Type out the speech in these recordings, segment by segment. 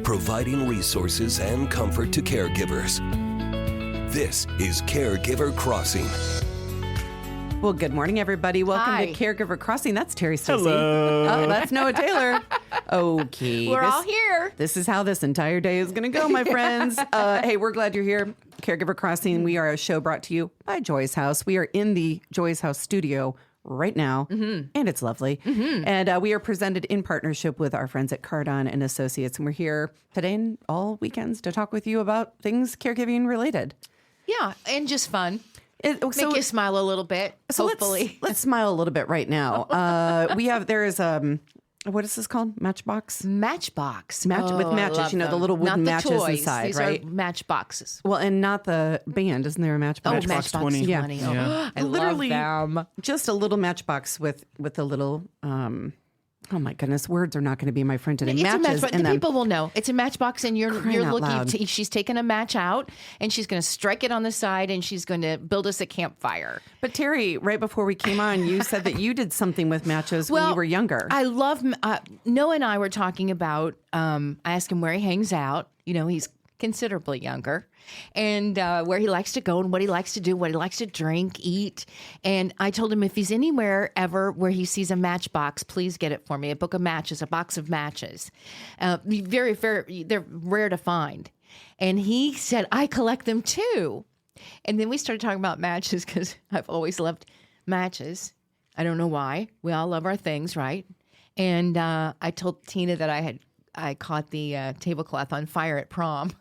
providing resources and comfort to caregivers. This is Caregiver Crossing. Well, good morning, everybody. Welcome Hi. to Caregiver Crossing. That's Terry Stacey. Hello. Oh, that's Noah Taylor. Okay. We're all here. This is how this entire day is going to go, my friends. Hey, we're glad you're here. Caregiver Crossing. We are a show brought to you by Joy's House. We are in the Joy's House studio right now, and it's lovely. And we are presented in partnership with our friends at Cardon and Associates. And we're here today and all weekends to talk with you about things caregiving related. Yeah, and just fun. Make Make you smile a little bit, hopefully. Let's smile a little bit right now. There is what is this called? Matchbox? Matchbox. With matches, I love the them. little wooden Not the matches toys. inside, These right? are matchboxes. Well, and not the band. Isn't there a matchbox? Matchbox 20. Yeah. 20. Yeah. I Literally love them. just a little matchbox with a little, oh my goodness, words are not going to be my friend today. It's a Matches matchbox. in The them. people will know. It's a matchbox, and you're Crying out looking. loud. She's taking a match out, and she's going to strike it on the side, and she's going to build us a campfire. But Terry, right before we came on, you said that you did something with matches when you were younger. I love, Noah and I were talking about, I asked him where he hangs out. You know, he's considerably younger, and where he likes to go and what he likes to do, what he likes to drink, eat. And I told him if he's anywhere ever where he sees a matchbox, please get it for me. A book of matches, a box of matches. Very, very, they're rare to find. And he said, I collect them too. And then we started talking about matches because I've always loved matches. I don't know why. We all love our things, right? And I told Tina that I caught the tablecloth on fire at prom.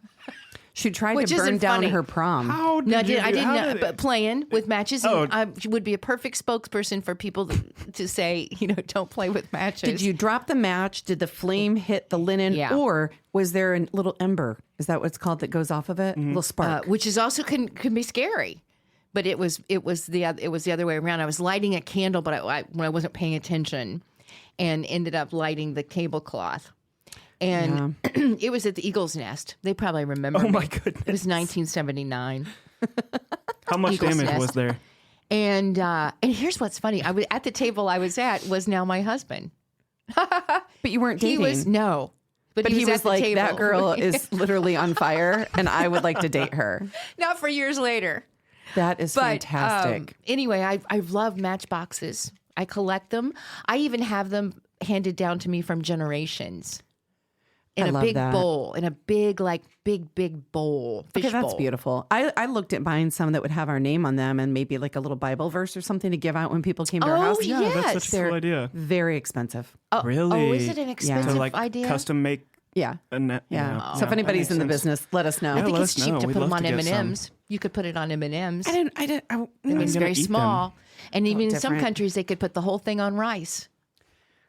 She tried Which to burn isn't down funny. her prom. How did No, you I didn't how know, did but playing with matches. Oh. And I would be a perfect spokesperson for people to say, don't play with matches. Did you drop the match? Did the flame hit the linen? Yeah. Or was there a little ember? Is that what it's called that goes off of it? A little spark. Which is also can be scary. But it was the other way around. I was lighting a candle, but when I wasn't paying attention, and ended up lighting the tablecloth. And it was at the Eagle's Nest. They probably remember. Oh, my me. goodness. It was 1979. How much Eagle's damage nest. was there? And here's what's funny. I was at the table I was at was now my husband. But you weren't He dating. was no. But He he was at the like, table. that girl is literally on fire, and I would like to date her. Not for years later. That is But fantastic. Anyway, I love matchboxes. I collect them. I even have them handed down to me from generations. I In a love big that. bowl, in a big bowl. Fish Okay, that's bowl. beautiful. I looked at buying some that would have our name on them and maybe like a little Bible verse or something to give out when people came to our Oh, house. yeah. Yeah, that's Yes, such a cool idea. Very expensive. Really? Oh, is it an expensive So like idea? custom make Yeah. a net. Yeah. So if that anybody's makes in the sense. business, let us know. Yeah, I think let it's us cheap know. to We'd put them love on to get some. M&Ms. You could put it on M&Ms. I didn't. It's gonna very eat them. small. And even in some different. countries, they could put the whole thing on rice.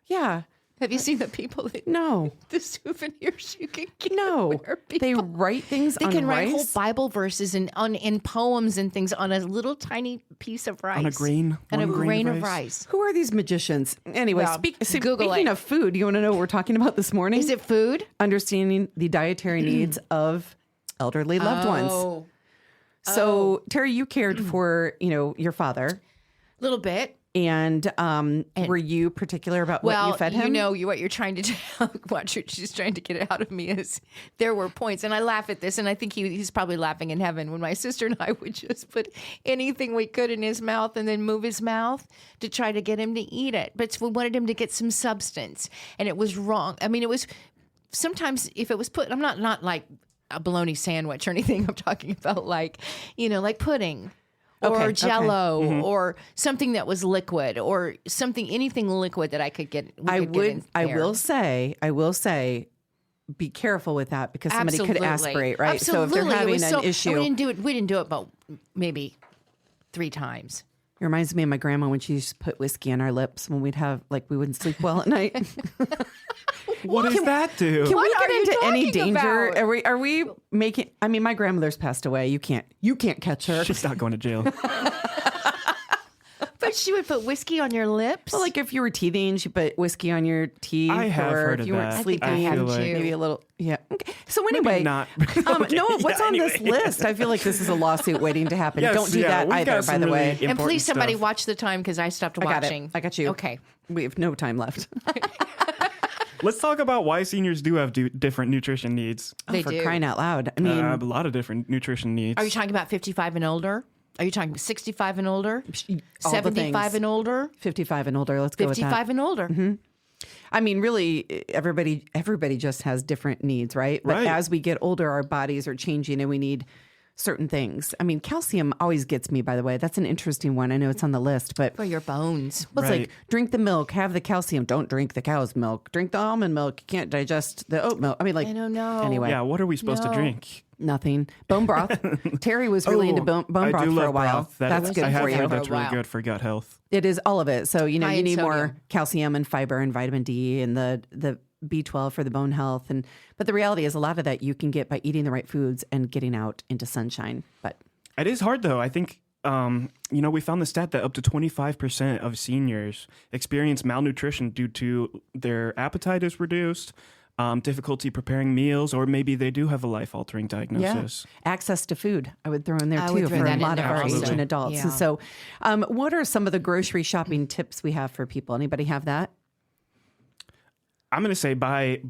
Yeah. Have you seen the people that No. the souvenirs you can get? No. where They people- write things They on can write whole rice. Bible verses and in poems and things on a little tiny piece of rice. On a grain? On a One grain grain of of rice? rice. Who are these magicians? Anyway, Well, Google speaking it. of food, you want to know what we're talking about this morning? Is it food? Understanding the dietary needs of elderly loved ones. Oh, So, Terry, you cared for, your father. a little bit. And were you particular about what Well, you fed him? what you're trying to tell, what she's trying to get out of me is there were points, and I laugh at this, and I think he's probably laughing in heaven when my sister and I would just put anything we could in his mouth and then move his mouth to try to get him to eat it. But we wanted him to get some substance, and it was wrong. I mean, it was sometimes if it was put, I'm not like a bologna sandwich or anything. I'm talking about like pudding. Okay, Or okay. Jello, or something that was liquid, or anything liquid that I could get. I there. will say, be careful with that because somebody could Absolutely. aspirate, right? Absolutely. So if they're It having was an issue, we didn't do it about maybe 3 times. it reminds me of my grandma when she used to put whiskey on our lips when we wouldn't sleep well at night. What does that do? Can we What get are you into any talking danger? about? Are we making? I mean, my grandmother's passed away. You can't catch her. She's not going to jail. But she would put whiskey on your lips. Well, like if you were teething, she put whiskey on your teeth. I have or heard if of you weren't that. sleeping, I feel like- maybe a little. Yeah. Okay. So anyway, not. Okay, Noah, what's yeah, on this anyway. list? I feel like this is a lawsuit waiting to happen. Yes, Don't do yeah, that we've either, got by some the really way. and important please, somebody stuff. watch the time because I stopped I got watching. it. I got you. Okay. We have no time left. Let's talk about why seniors do have different nutrition needs. They for do. crying out loud. I mean, A lot of different nutrition needs. Are you talking about 55 and older? Are you talking 65 and older? all the 75 things. and older? 55 and older. Let's go with that. 55 and older. I mean, really, everybody just has different needs, right? But Right. as we get older, our bodies are changing and we need certain things. I mean, calcium always gets me, by the way. That's an interesting one. I know it's on the list, but For your bones. well, it's Right. like drink the milk, have the calcium. Don't drink the cow's milk. Drink the almond milk. You can't digest the oat milk. I mean, like, I don't know. Anyway, Yeah, what are we supposed to No. drink? nothing. Bone broth. Terry was really into bone I broth do for a love while. broth. That's good I have for you. heard that's For a really while. good for gut health. It is all of it. So, you know, High you in need more sodium. calcium and fiber and vitamin D and the B12 for the bone health. But the reality is a lot of that you can get by eating the right foods and getting out into sunshine. But It is hard, though. I think, we found the stat that up to 25% of seniors experience malnutrition due to their appetite is reduced, difficulty preparing meals, or maybe they do have a life-altering diagnosis. access to food, I would throw in there I too would throw for that a in lot of there our also. aging adults. Yeah. And so, what are some of the grocery shopping tips we have for people? Anybody have that? I'm going to say buy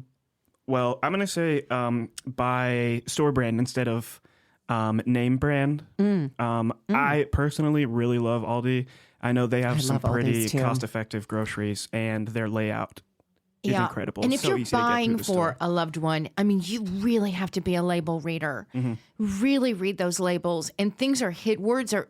store brand instead of name brand. I personally really love Aldi. I know they have I some love Aldi's pretty too. cost-effective groceries, and their layout is incredible. And It's if so you're easy to get buying through the for store. a loved one, I mean, you really have to be a label reader. Really read those labels. And things are words are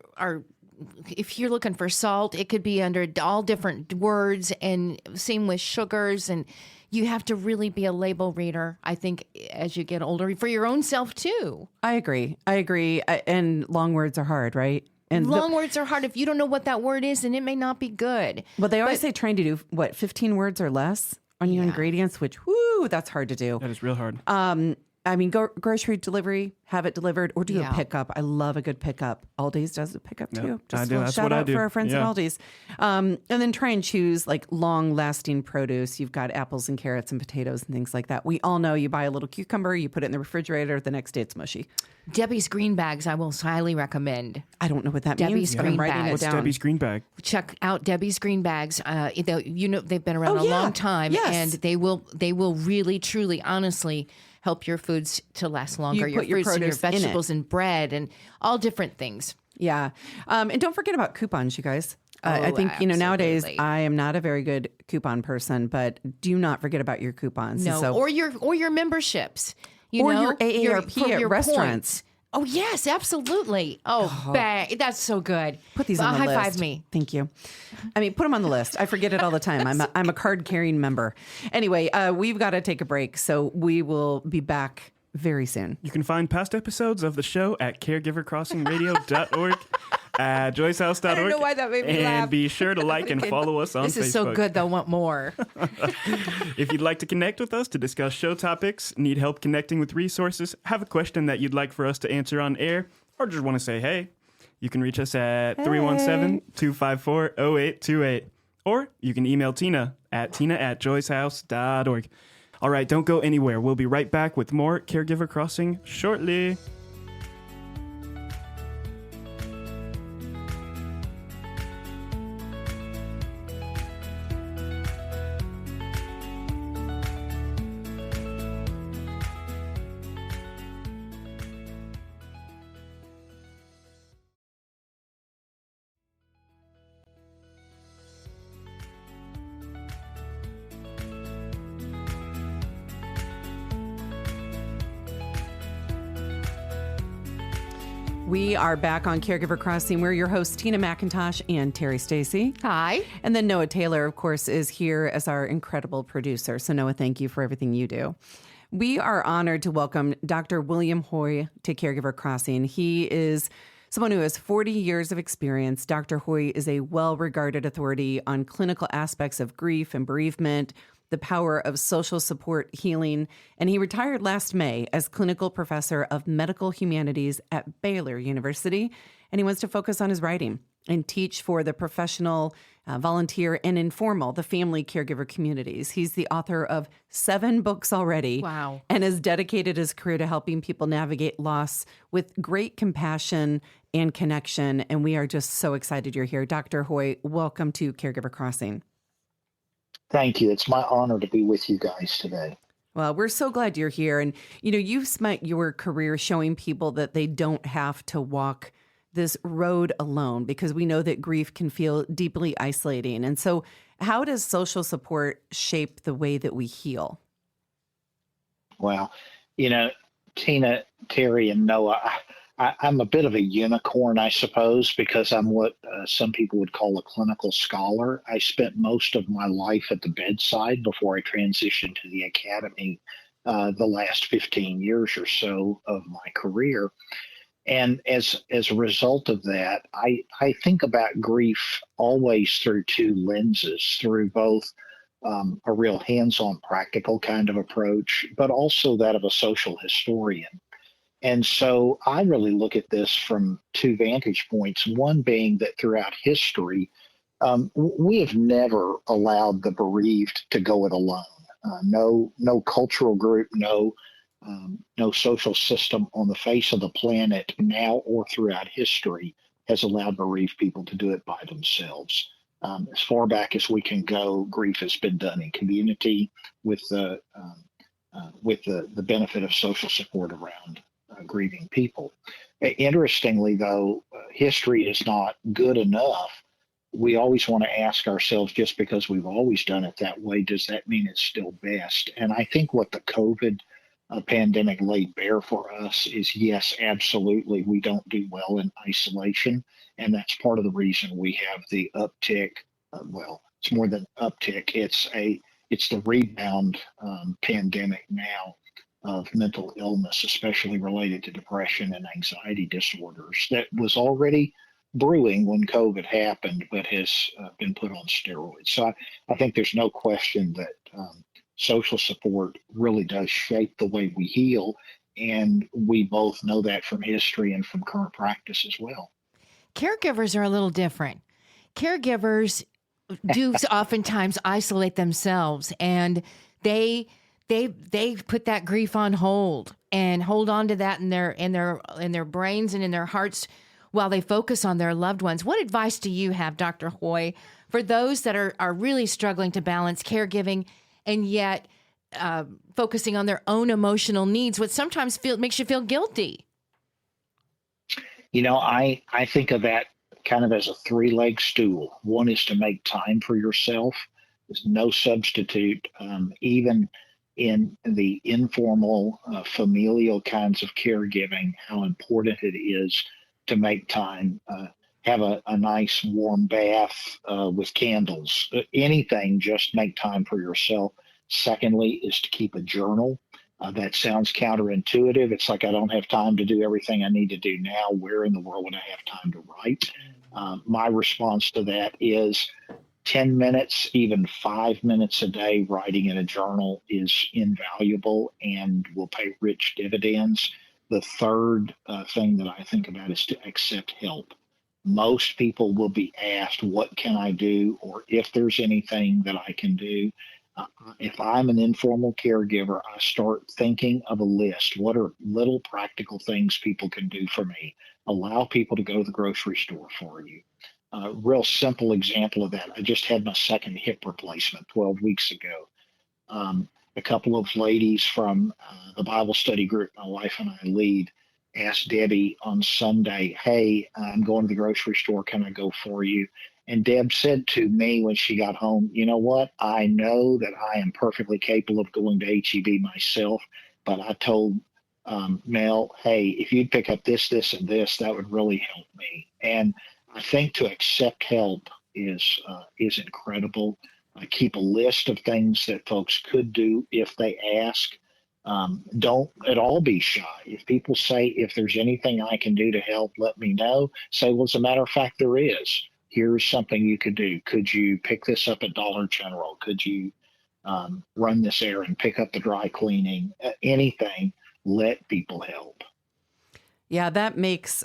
if you're looking for salt, it could be under all different words, and same with sugars. And you have to really be a label reader, I think, as you get older, for your own self too. I agree. And long words are hard, right? And Long words are hard. If you don't know what that word is, then it may not be good. but they always say trying to do 15 words or less on your ingredients, which that's hard to do. That is real hard. I mean, go grocery delivery, have it delivered, or do Yeah. a pickup. I love a good pickup. Aldi's does a pickup too. I Just a do. little That's shout what I out do. for our friends Yeah. at Aldi's. And then try and choose like long-lasting produce. You've got apples and carrots and potatoes and things like that. We all know you buy a little cucumber, you put it in the refrigerator, the next day it's mushy. Debbie's green bags, I will highly recommend. I don't know what that Debbie's means. but I'm green writing bag. it What's down. Debbie's green bag? Check out Debbie's green bags. They've been around Oh, a yeah. long time, Yes. and they will really, truly, honestly help your foods to last longer. put your fruits and your produce in it. vegetables and bread and all different things. Yeah. And don't forget about coupons, you guys. I Oh, think, nowadays absolutely. I am not a very good coupon person, but do not forget about your coupons. No, So, or your memberships. Or know, your AARP for at your restaurants. points. Oh yes, absolutely. Oh, that's so good. put these on the high list. five me. Thank you. I mean, put them on the list. I forget it all the time. I'm a card carrying member. Anyway, we've got to take a break, so we will be back very soon. You can find past episodes of the show at caregivercrossingradio.org, at joycehouse.org. I don't know why that made me and laugh. be sure to like and follow us on This Facebook. is so good. They'll want more. If you'd like to connect with us to discuss show topics, need help connecting with resources, have a question that you'd like for us to answer on air, or just want to say hey, you can reach us at 317-254-0828. Or you can email Tina at joycehouse.org. All right, don't go anywhere. We'll be right back with more Caregiver Crossing shortly. We are back on Caregiver Crossing. We're your hosts, Tina McIntosh and Terry Stacy. Hi. And then Noah Taylor, of course, is here as our incredible producer. So, Noah, thank you for everything you do. We are honored to welcome Dr. William Hoy to Caregiver Crossing. He is someone who has 40 years of experience. Dr. Hoy is a well-regarded authority on clinical aspects of grief and bereavement, the power of social support healing, and he retired last May as clinical professor of medical humanities at Baylor University, and he wants to focus on his writing and teach for the professional, volunteer, and informal, the family caregiver communities. He's the author of 7 books already. Wow. And has dedicated his career to helping people navigate loss with great compassion and connection, and we are just so excited you're here. Dr. Hoy, welcome to Caregiver Crossing. Thank you. It's my honor to be with you guys today. Well, we're so glad you're here. And, you've spent your career showing people that they don't have to walk this road alone, because we know that grief can feel deeply isolating. And so how does social support shape the way that we heal? Well, you know, Tina, Terry, and Noah, I'm a bit of a unicorn, I suppose, because I'm what some people would call a clinical scholar. I spent most of my life at the bedside before I transitioned to the academy the last 15 years or so of my career. And as a result of that, I think about grief always through two lenses, through both a real hands-on practical kind of approach, but also that of a social historian. And so I really look at this from two vantage points. One being that throughout history, we have never allowed the bereaved to go it alone. No cultural group, no social system on the face of the planet now or throughout history has allowed bereaved people to do it by themselves. As far back as we can go, grief has been done in community with the benefit of social support around grieving people. Interestingly, though, history is not good enough. We always want to ask ourselves, just because we've always done it that way, does that mean it's still best? And I think what the COVID pandemic laid bare for us is, yes, absolutely, we don't do well in isolation. And that's part of the reason we have the uptick. Well, it's more than uptick. It's the rebound pandemic now of mental illness, especially related to depression and anxiety disorders, that was already brewing when COVID happened, but has been put on steroids. So I think there's no question that social support really does shape the way we heal. And we both know that from history and from current practice as well. Caregivers are a little different. Caregivers do oftentimes isolate themselves, and they put that grief on hold and hold on to that in their brains and in their hearts while they focus on their loved ones. What advice do you have, Dr. Hoy, for those that are really struggling to balance caregiving and yet focusing on their own emotional needs, what sometimes makes you feel guilty? I think of that kind of as a three-leg stool. One is to make time for yourself. There's no substitute, even in the informal, familial kinds of caregiving, how important it is to make time, have a nice warm bath with candles, anything, just make time for yourself. Secondly is to keep a journal. That sounds counterintuitive. It's like, I don't have time to do everything I need to do now. Where in the world would I have time to write? My response to that is 10 minutes, even 5 minutes a day writing in a journal is invaluable and will pay rich dividends. The third thing that I think about is to accept help. Most people will be asked, what can I do? Or if there's anything that I can do. If I'm an informal caregiver, I start thinking of a list. What are little practical things people can do for me? Allow people to go to the grocery store for you. A real simple example of that, I just had my second hip replacement 12 weeks ago. A couple of ladies from the Bible study group my wife and I lead asked Debbie on Sunday, hey, I'm going to the grocery store. Can I go for you? And Deb said to me when she got home, you know what? I know that I am perfectly capable of going to HEB myself, but I told Mel, hey, if you'd pick up this, this, and this, that would really help me. And I think to accept help is incredible. I keep a list of things that folks could do if they ask. Don't at all be shy. If people say, if there's anything I can do to help, let me know. Say, well, as a matter of fact, there is. Here's something you could do. Could you pick this up at Dollar General? Could you run this errand, pick up the dry cleaning? Anything, let people help. Yeah, that makes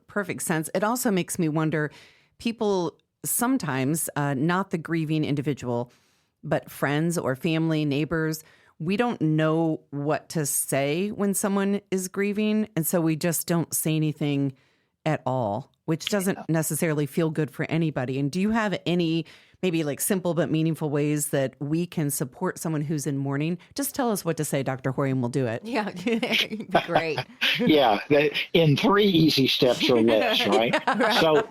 perfect sense. It also makes me wonder, people sometimes, not the grieving individual, but friends or family, neighbors, we don't know what to say when someone is grieving. And so we just don't say anything at all, which doesn't necessarily feel good for anybody. And do you have any maybe like simple but meaningful ways that we can support someone who's in mourning? Just tell us what to say, Dr. Hoy, and we'll do it. Yeah, it'd be great. Yeah, in 3 easy steps or less, right? So,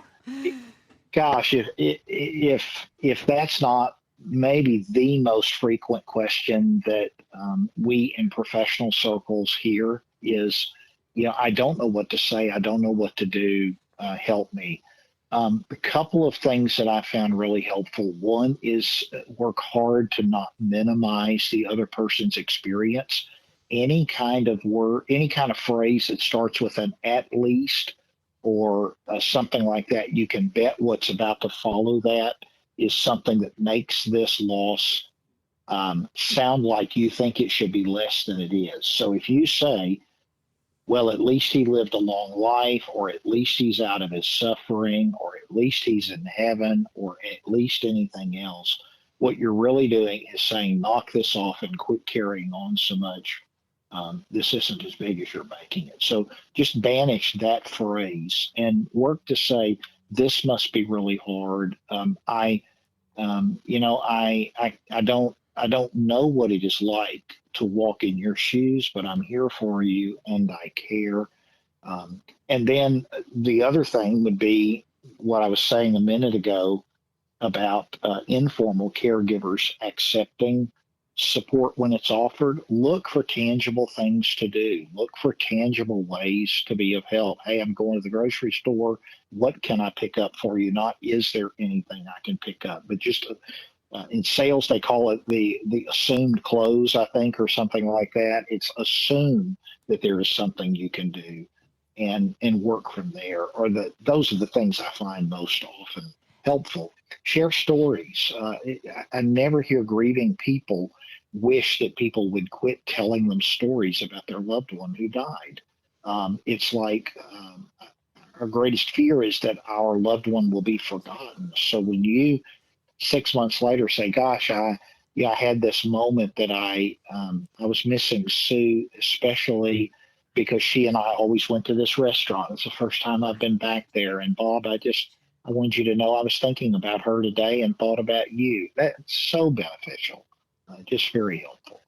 gosh, if that's not maybe the most frequent question that we in professional circles hear is, I don't know what to say. I don't know what to do. Help me. A couple of things that I found really helpful. One is work hard to not minimize the other person's experience. Any kind of word, any kind of phrase that starts with an at least or something like that, you can bet what's about to follow that is something that makes this loss sound like you think it should be less than it is. So if you say, well, at least he lived a long life, or at least he's out of his suffering, or at least he's in heaven, or at least anything else, what you're really doing is saying, knock this off and quit carrying on so much. This isn't as big as you're making it. So just banish that phrase and work to say, this must be really hard. I don't know what it is like to walk in your shoes, but I'm here for you and I care. And then the other thing would be what I was saying a minute ago about informal caregivers accepting support when it's offered. Look for tangible things to do. Look for tangible ways to be of help. Hey, I'm going to the grocery store. What can I pick up for you? Not, is there anything I can pick up? But just in sales, they call it the assumed close, I think, or something like that. It's assume that there is something you can do and work from there. Or those are the things I find most often helpful. Share stories. I never hear grieving people wish that people would quit telling them stories about their loved one who died. It's like our greatest fear is that our loved one will be forgotten. So when you 6 months later say, gosh, I had this moment that I was missing Sue, especially because she and I always went to this restaurant. It's the first time I've been back there. And Bob, I want you to know I was thinking about her today and thought about you. That's so beneficial, just very helpful.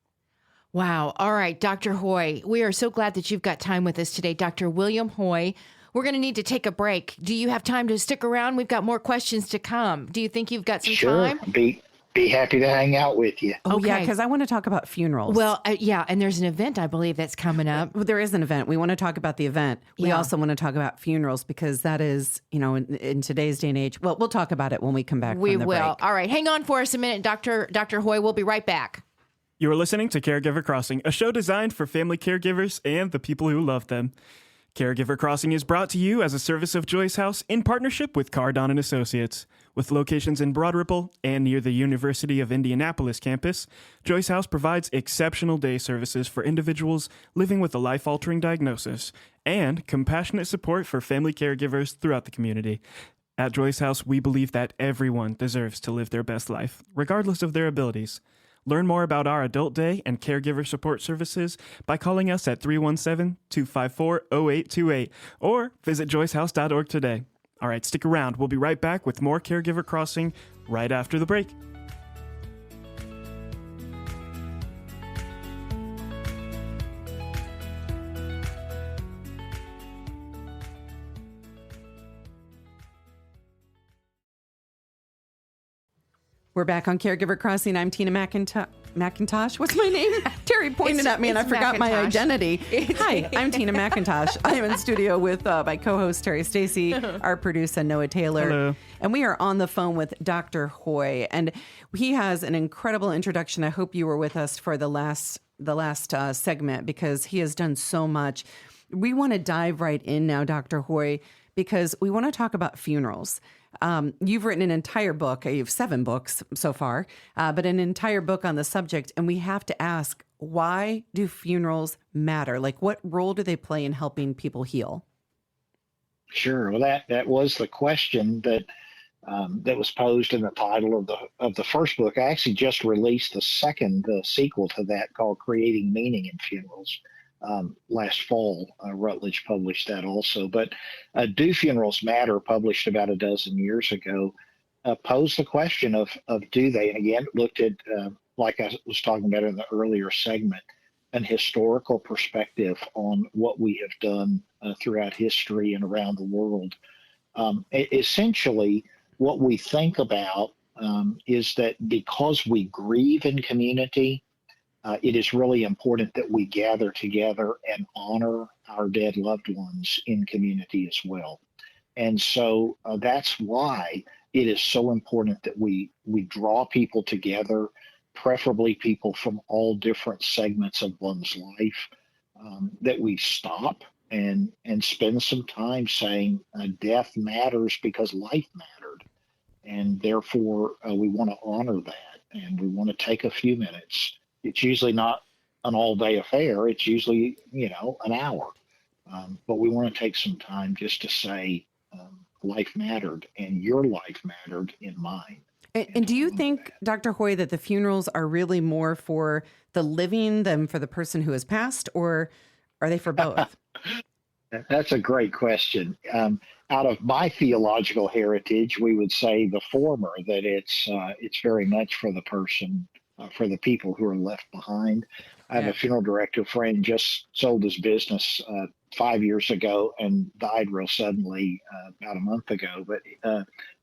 Wow. All right, Dr. Hoy, we are so glad that you've got time with us today. Dr. William Hoy, we're going to need to take a break. Do you have time to stick around? We've got more questions to come. Do you think you've got some time? Sure. Be happy to hang out with you. Oh, okay. Yeah, because I want to talk about funerals. Well, yeah, and there's an event, I believe, that's coming up. There is an event. We want to talk about the event. We also want to talk about funerals because that is, in today's day and age. Well, we'll talk about it when we come back from the break. We will. All right. Hang on for us a minute, Dr. Hoy. We'll be right back. You are listening to Caregiver Crossing, a show designed for family caregivers and the people who love them. Caregiver Crossing is brought to you as a service of Joyce House in partnership with Cardon & Associates. With locations in Broad Ripple and near the University of Indianapolis campus, Joyce House provides exceptional day services for individuals living with a life-altering diagnosis and compassionate support for family caregivers throughout the community. At Joyce House, we believe that everyone deserves to live their best life, regardless of their abilities. Learn more about our adult day and caregiver support services by calling us at 317-254-0828 or visit joycehouse.org today. All right, stick around. We'll be right back with more Caregiver Crossing right after the break. We're back on Caregiver Crossing. I'm Tina McIntosh. What's my name? Terry pointed at me and I forgot my identity. Hi, I'm Tina McIntosh. I am in studio with my co-host Terry Stacy, our producer Noah Taylor. Hello. And we are on the phone with Dr. Hoy. And he has an incredible introduction. I hope you were with us for the last segment because he has done so much. We want to dive right in now, Dr. Hoy, because we want to talk about funerals. You've written an entire book. You have 7 books so far, but an entire book on the subject. And we have to ask, why do funerals matter? Like, what role do they play in helping people heal? Sure. Well, that was the question that was posed in the title of the first book. I actually just released the second sequel to that called Creating Meaning in Funerals. last fall. Rutledge published that also. But Do Funerals Matter, published about a dozen years ago, posed the question of do they, and again, looked at, like I was talking about in the earlier segment, an historical perspective on what we have done throughout history and around the world. Essentially, what we think about is that because we grieve in community, it is really important that we gather together and honor our dead loved ones in community as well. And so that's why it is so important that we draw people together, preferably people from all different segments of one's life, that we stop and spend some time saying death matters because life mattered. And therefore, we want to honor that, and we want to take a few minutes. It's usually not an all-day affair. It's usually, an hour. But we want to take some time just to say life mattered, and your life mattered in mine. And do you think, Dr. Hoy, that the funerals are really more for the living than for the person who has passed, or are they for both? That's a great question. Out of my theological heritage, we would say the former, that it's very much for the person, for the people who are left behind. I have a funeral director friend just sold his business 5 years ago and died real suddenly about a month ago. But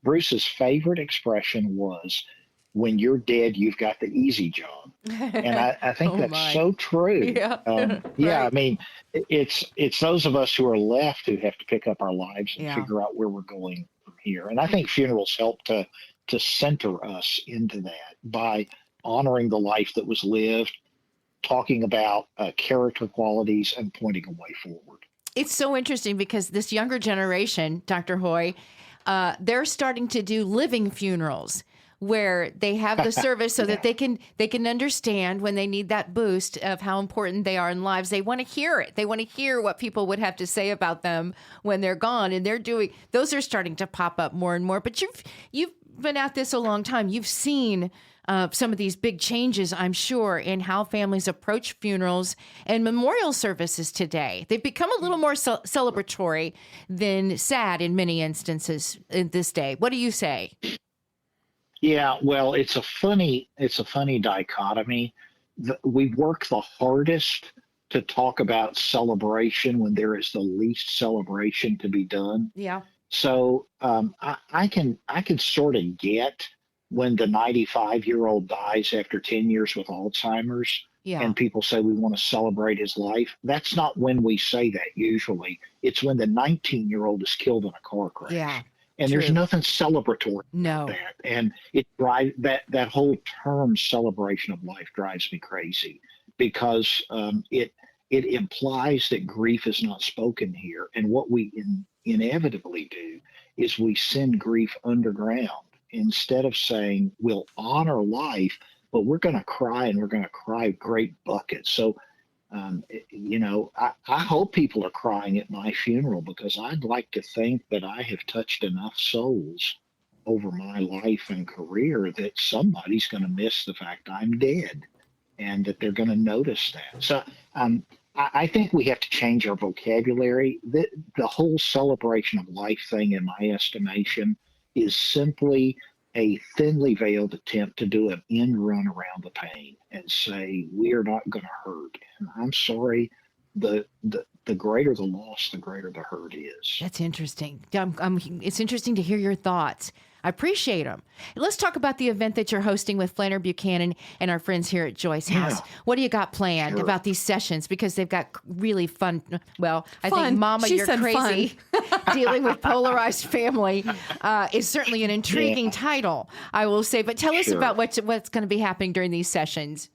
Bruce's favorite expression was, when you're dead, you've got the easy job. And I think that's so true. Yeah. Yeah, Right. I mean, it's those of us who are left who have to pick up our lives and figure out where we're going from here. And I think funerals help to center us into that by honoring the life that was lived, talking about character qualities, and pointing a way forward. It's so interesting because this younger generation, Dr. Hoy, they're starting to do living funerals where they have the service so that they can understand when they need that boost of how important they are in lives. They want to hear it. They want to hear what people would have to say about them when they're gone. And those are starting to pop up more and more. But you've been at this a long time. You've seen some of these big changes, I'm sure, in how families approach funerals and memorial services today. They've become a little more celebratory than sad in many instances in this day. What do you say? Yeah, well, it's a funny dichotomy. We work the hardest to talk about celebration when there is the least celebration to be done. Yeah. So I can sort of get when the 95-year-old dies after 10 years with Alzheimer's, and people say we want to celebrate his life. That's not when we say that usually. It's when the 19-year-old is killed in a car crash. Yeah. And True. there's nothing celebratory about that. And it drives that whole term celebration of life drives me crazy because it implies that grief is not spoken here. And what we inevitably do is we send grief underground instead of saying we'll honor life, but we're going to cry, and we're going to cry great buckets. So I hope people are crying at my funeral because I'd like to think that I have touched enough souls over my life and career that somebody's going to miss the fact I'm dead and that they're going to notice that. So I think we have to change our vocabulary. The whole celebration of life thing, in my estimation, is simply a thinly veiled attempt to do an end run around the pain and say, we are not going to hurt. And I'm sorry, the greater the loss, the greater the hurt is. That's interesting. It's interesting to hear your thoughts. I appreciate them. Let's talk about the event that you're hosting with Flanner, Buchanan, and our friends here at Joyce House. What do you got planned about these sessions? Because they've got really fun. Well, I think Mama, She You're said Crazy, dealing with polarized family is certainly an intriguing title, I will say. But tell us about what's going to be happening during these sessions.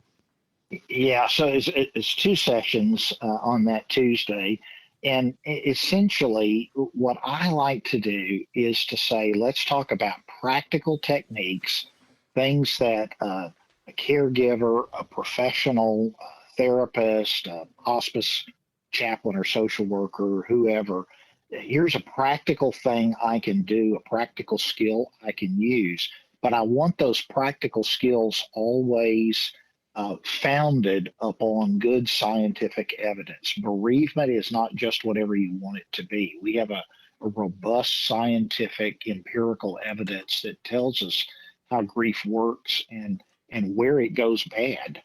Yeah, so it's two sessions on that Tuesday. And essentially, what I like to do is to say, let's talk about practical techniques, things that a caregiver, a professional therapist, a hospice chaplain or social worker, whoever, here's a practical thing I can do, a practical skill I can use. But I want those practical skills always founded upon good scientific evidence. Bereavement is not just whatever you want it to be. We have a robust scientific empirical evidence that tells us how grief works and where it goes bad,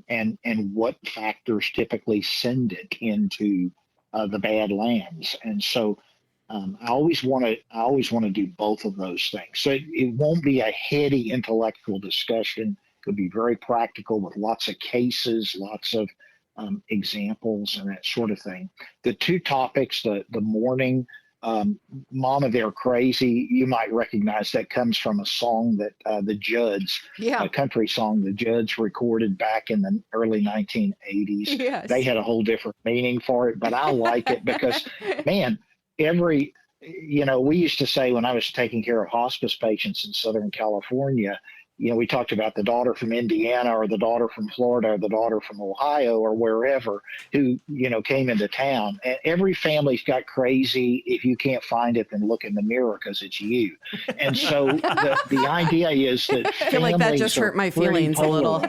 and what factors typically send it into the bad lands. And so I always want to do both of those things. So it won't be a heady intellectual discussion. It will be very practical with lots of cases, lots of examples, and that sort of thing. The two topics, the mourning, Mama They're Crazy, you might recognize that comes from a song that the Judds, a country song the Judds recorded back in the early 1980s. Yes. They had a whole different meaning for it, but I like it because, man, we used to say when I was taking care of hospice patients in Southern California, we talked about the daughter from Indiana or the daughter from Florida or the daughter from Ohio or wherever who, came into town. And every family's got crazy. If you can't find it, then look in the mirror because it's you. And so the idea is that I feel like that just hurt my feelings a little.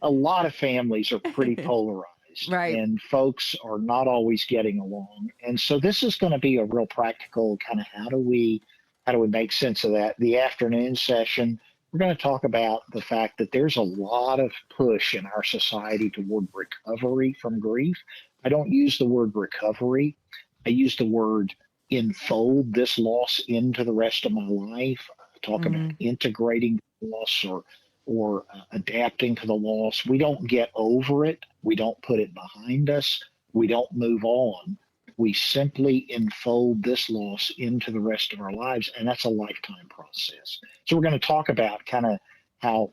A lot of families are pretty polarized. Right. And folks are not always getting along. And so this is going to be a real practical kind of how do we make sense of that? The afternoon session, we're going to talk about the fact that there's a lot of push in our society toward recovery from grief. I don't use the word recovery. I use the word enfold this loss into the rest of my life. Talk about integrating the loss or adapting to the loss. We don't get over it. We don't put it behind us. We don't move on. We simply enfold this loss into the rest of our lives, and that's a lifetime process. So we're going to talk about kind of how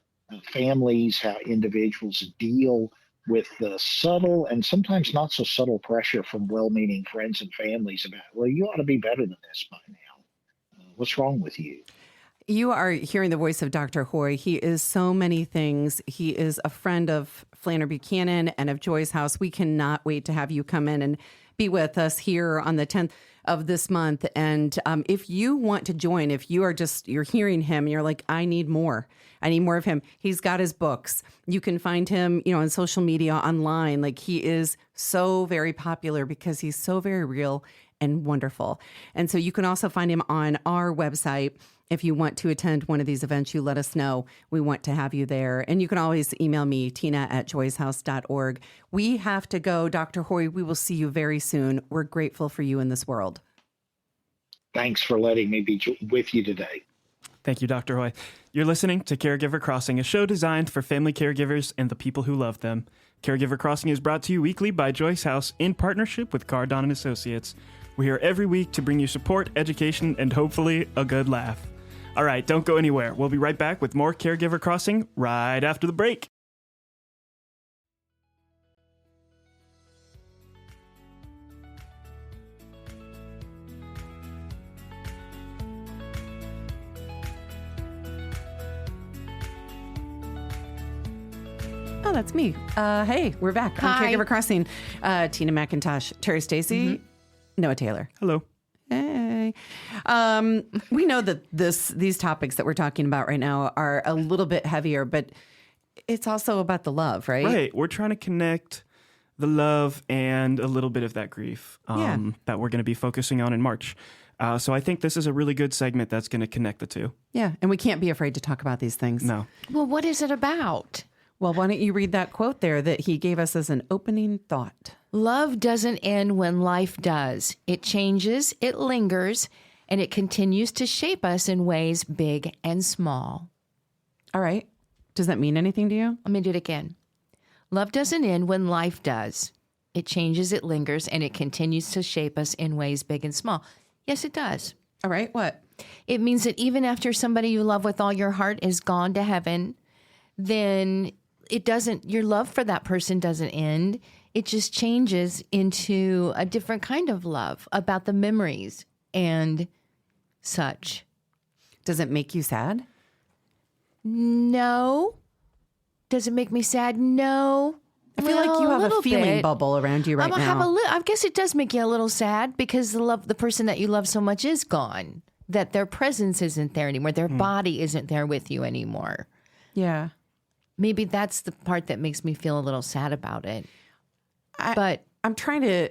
families, how individuals deal with the subtle and sometimes not so subtle pressure from well-meaning friends and families about, well, you ought to be better than this by now. What's wrong with you? You are hearing the voice of Dr. Hoy. He is so many things. He is a friend of Flanner Buchanan and of Joy's House. We cannot wait to have you come in and be with us here on the 10th of this month. And if you want to join, if you are you're hearing him and you're like, I need more of him. He's got his books. You can find him, on social media, online. Like, he is so very popular because he's so very real and wonderful. And so you can also find him on our website. If you want to attend one of these events, you let us know. We want to have you there. And you can always email me, tina@joyshouse.org. We have to go. Dr. Hoy, we will see you very soon. We're grateful for you in this world. Thanks for letting me be with you today. Thank you, Dr. Hoy. You're listening to Caregiver Crossing, a show designed for family caregivers and the people who love them. Caregiver Crossing is brought to you weekly by Joy's House in partnership with Cardon & Associates. We're here every week to bring you support, education, and hopefully a good laugh. All right, don't go anywhere. We'll be right back with more Caregiver Crossing right after the break. Oh, that's me. Hey, we're back on Hi. Caregiver Crossing. Tina McIntosh, Terry Stacy, Noah Taylor. Hello. Hey. We know that these topics that we're talking about right now are a little bit heavier, but it's also about the love, right? Right. We're trying to connect the love and a little bit of that grief that we're going to be focusing on in March. So I think this is a really good segment that's going to connect the two. Yeah, and we can't be afraid to talk about these things. No. Well, what is it about? Well, why don't you read that quote there that he gave us as an opening thought? Love doesn't end when life does. It changes, it lingers, and it continues to shape us in ways big and small. All right. Does that mean anything to you? Let me do it again. Love doesn't end when life does. It changes, it lingers, and it continues to shape us in ways big and small. Yes, it does. All right. What? It means that even after somebody you love with all your heart is gone to heaven, then your love for that person doesn't end. It just changes into a different kind of love about the memories and such. Does it make you sad? No. Does it make me sad? No. I feel like you have a feeling bubble around you right now. I guess it does make you a little sad because the person that you love so much is gone, that their presence isn't there anymore. Their body isn't there with you anymore. Yeah. Maybe that's the part that makes me feel a little sad about it. But I'm trying to.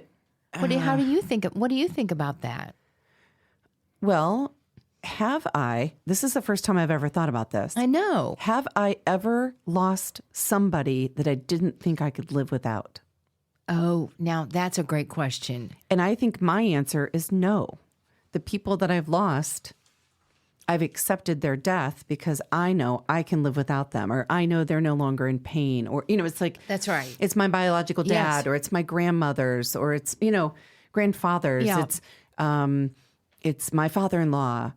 how do you think? What do you think about that? Well, this is the first time I've ever thought about this. I know. Have I ever lost somebody that I didn't think I could live without? Oh, now that's a great question. And I think my answer is no. The people that I've lost, I've accepted their death because I know I can live without them, or I know they're no longer in pain, or, it's like, That's right. It's my biological dad, Yes. or it's my grandmother's, or it's, grandfather's. Yeah. It's my father-in-law.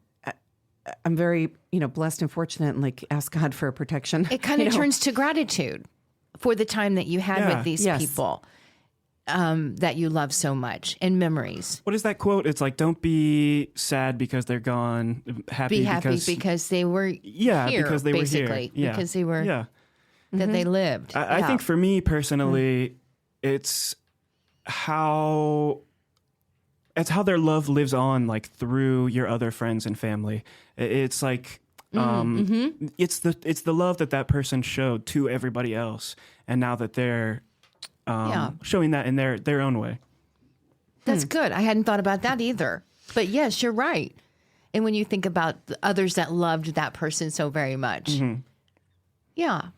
I'm very, blessed and fortunate, and like ask God for protection. It kind of turns to gratitude for the time that you had Yeah. with these Yes. people that you love so much, and memories. What is that quote? It's like, don't be sad because they're gone. Be happy because they were here, because they basically, were here. Yeah. because they were Yeah. that they lived. I think for me personally, it's how their love lives on, like through your other friends and family. It's like it's the love that person showed to everybody else, and now that they're showing that in their own way. That's good. I hadn't thought about that either. But yes, you're right. And when you think about the others that loved that person so very much, yeah,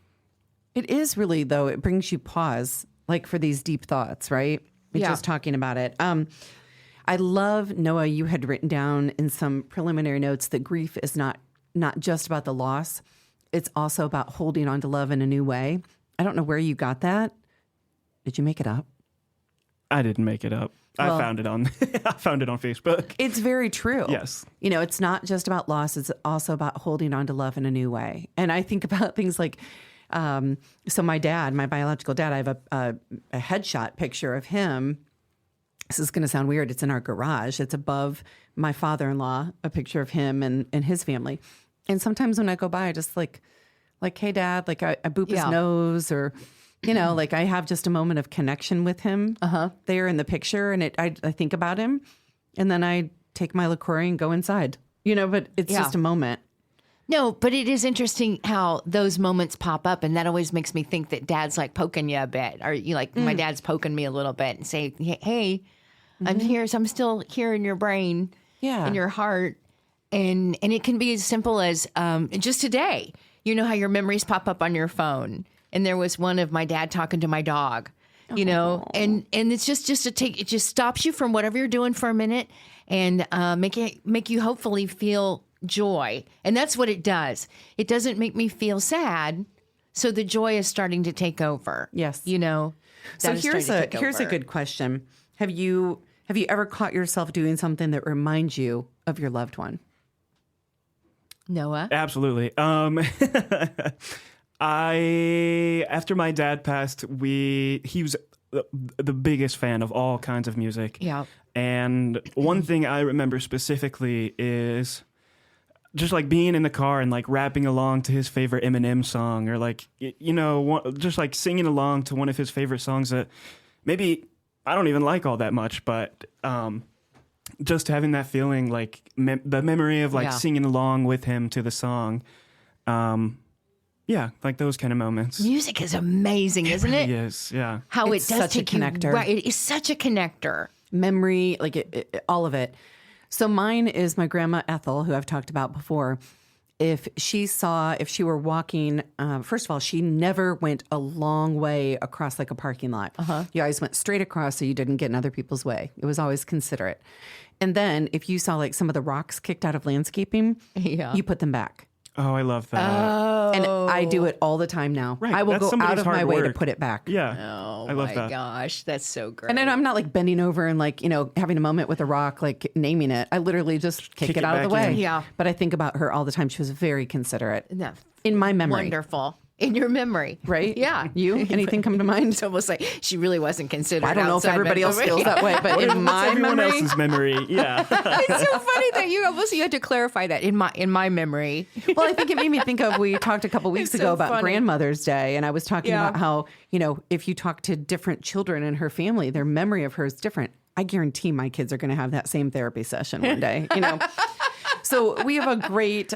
It is really, though, it brings you pause, like for these deep thoughts, right? Yeah. Just talking about it. I love, Noah, you had written down in some preliminary notes that grief is not just about the loss. It's also about holding on to love in a new way. I don't know where you got that. Did you make it up? I didn't make it up. Well- I found it on Facebook. It's very true. Yes. It's not just about loss. It's also about holding on to love in a new way. And I think about things like, so my dad, my biological dad, I have a headshot picture of him. This is going to sound weird. It's in our garage. It's above my father-in-law, a picture of him and his family. And sometimes when I go by, I just like, hey, Dad, like I boop his nose, or, like I have just a moment of connection with him there in the picture. And I think about him, and then I take my LaCroix and go inside, but it's just a moment. no, but it is interesting how those moments pop up, and that always makes me think that Dad's like poking you a bit, or you like my dad's poking me a little bit and say, "Hey, I'm here. So I'm still here in your brain, in your heart," and it can be as simple as just today. You know how your memories pop up on your phone, and there was one of my dad talking to my dog, and it's just it just stops you from whatever you're doing for a minute, and make you hopefully feel joy. And that's what it does. It doesn't make me feel sad. So the joy is starting to take over. Yes. that So is here's starting to take a over. good question. Have you ever caught yourself doing something that reminds you of your loved one? Noah. Absolutely. After my dad passed, he was the biggest fan of all kinds of music. Yeah. And one thing I remember specifically is just like being in the car and like rapping along to his favorite Eminem song, or like, just like singing along to one of his favorite songs that maybe I don't even like all that much, but just having that feeling, like the memory of like singing along with him to the song. Like those kind of moments. Music is amazing, isn't it? Yes, yeah. How It's it does such a take you connector. right. It is such a connector. Memory, like all of it. So mine is my grandma Ethel, who I've talked about before. If she were walking, first of all, she never went a long way across like a parking lot. You always went straight across so you didn't get in other people's way. It was always considerate. And then if you saw like some of the rocks kicked out of landscaping, you put them back. Oh, I love that. And I do it all the time now. Right, I will that's go somebody's out of my hard way to work. put it back. Yeah. Oh I love my that. gosh, that's so great. And then I'm not like bending over and like, having a moment with a rock, like naming it. I literally just kick Kick it it out of the back way. in. Yeah. But I think about her all the time. She was very considerate No, in my memory. wonderful. In your memory. Right? Yeah. You? Anything come to mind? It's almost like she really wasn't considered. I don't know if outside everybody else memory. feels that way, but in What's my everyone memory, else's memory? Yeah. It's so funny that you had to clarify that in my memory. well, I think it made me think of, we talked a couple weeks It's ago so about funny. Grandmother's Day, and I was talking Yeah. about how, if you talk to different children in her family, their memory of her is different. I guarantee my kids are going to have that same therapy session one day, So we have a great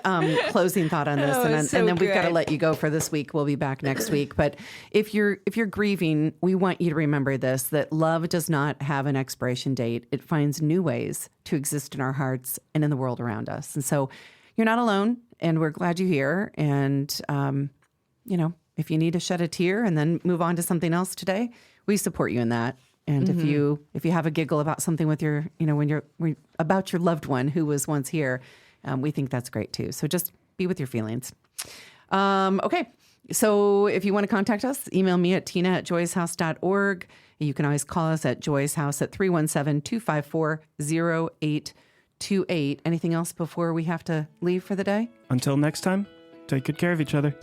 closing thought on this, and then we've got to let you go for this week. We'll be back next week. But if you're grieving, we want you to remember this: that love does not have an expiration date. It finds new ways to exist in our hearts and in the world around us. And so you're not alone, and we're glad you're here. And if you need to shed a tear and then move on to something else today, we support you in that. And if you have a giggle about something with your, about your loved one who was once here, we think that's great too. So just be with your feelings. Okay. So if you want to contact us, email me at tina@joyshouse.org. You can always call us at Joy's House at 317-254-0828. Anything else before we have to leave for the day? Until next time, take good care of each other.